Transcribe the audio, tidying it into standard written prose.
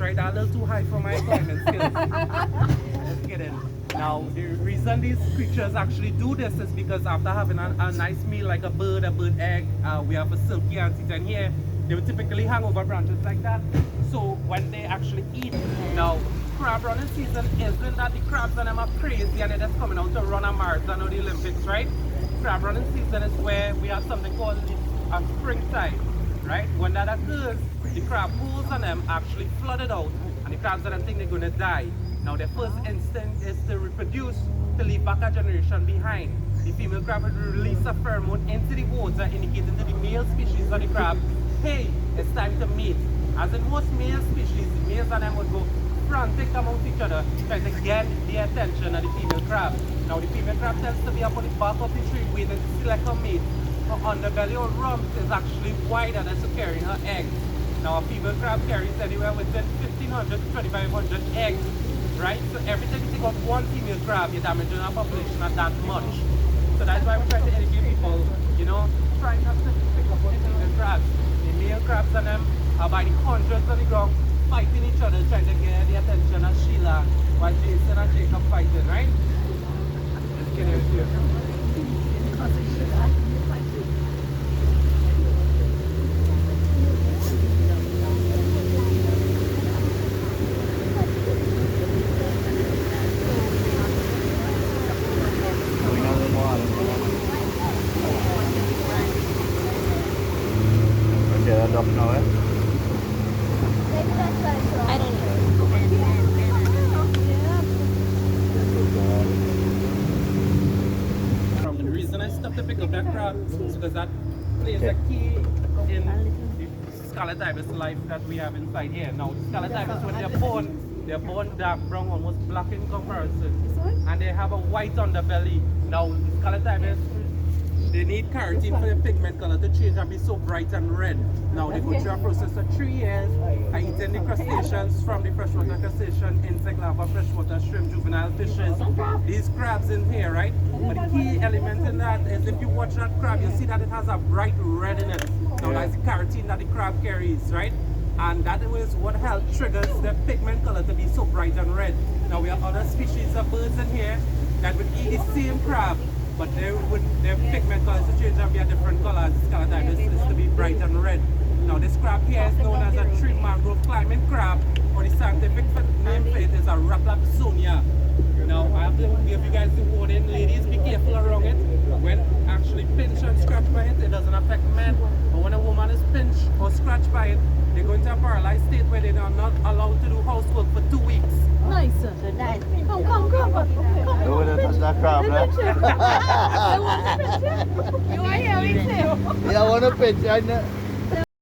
Try that a little too high for my climbing skills. Just kidding. Now, the reason these creatures actually do this is because after having a nice meal like a bird egg, we have a silky ancestor here, they will typically hang over branches like that. So when they actually eat, now crab running season isn't that the crabs and them are crazy and they're just coming out to run a marathon or the Olympics, right? Crab running season is where we have something called a springtime, right? When that occurs, the crab pools on them actually flooded out and the crabs don't think they're going to die. Now their first instinct is to reproduce, to leave back a generation behind. The female crab will release a pheromone into the water indicating to the male species of the crab, hey, it's time to mate. As in most male species, the males and them would go frantic amongst each other, trying to get the attention of the female crab. Now the female crab tends to be up on the bark of the tree waiting to select her mate. Her underbelly or rump is actually wider than to carrying her eggs. Now a female crab carries anywhere within 1,500 to 2,500 eggs, right? So every time you take out one female crab, you're damaging our population at that much. So that's why we try to educate people, you know, try not to pick up on the female crabs. The male crabs and them are by the hundreds on the ground, fighting each other, trying to get the attention of Sheila while Jason and Jacob fighting, right? Just kidding with you. I don't know. The reason I stopped to pick up that crab is because that plays a key in the scarlet ibis life that we have inside here. Now, the scarlet ibis, when they're born dark brown, almost black in comparison, and they have a white underbelly. Now, the scarlet ibis, they need carotene for their pigment color to change and be so bright and red. Now they go through a process of 3 years of eating the crustaceans from the freshwater crustacean, insect larvae, freshwater shrimp, juvenile fishes, these crabs in here, right? But the key element in that is if you watch that crab, you see that it has a bright red in it. Now that's the carotene that the crab carries, right? And that is what helps triggers the pigment color to be so bright and red. Now we have other species of birds in here that would eat the same crab, but their pigment colors to change and be a different color. The scarlet ibis is to be bright and red. Now this crab here is known as a tree mangrove climbing crab, or the scientific name for it is a Racklapsonia. Now I have to give you guys the warning, ladies, be careful around it. When actually pinched and scratched by it, it doesn't affect men. But when a woman is pinched or scratched by it, they go into a paralyzed state where they are not allowed to do housework for 2 weeks. Nice. Come. Don't want to touch that crab, You are here with him. Yeah, I want to pinch.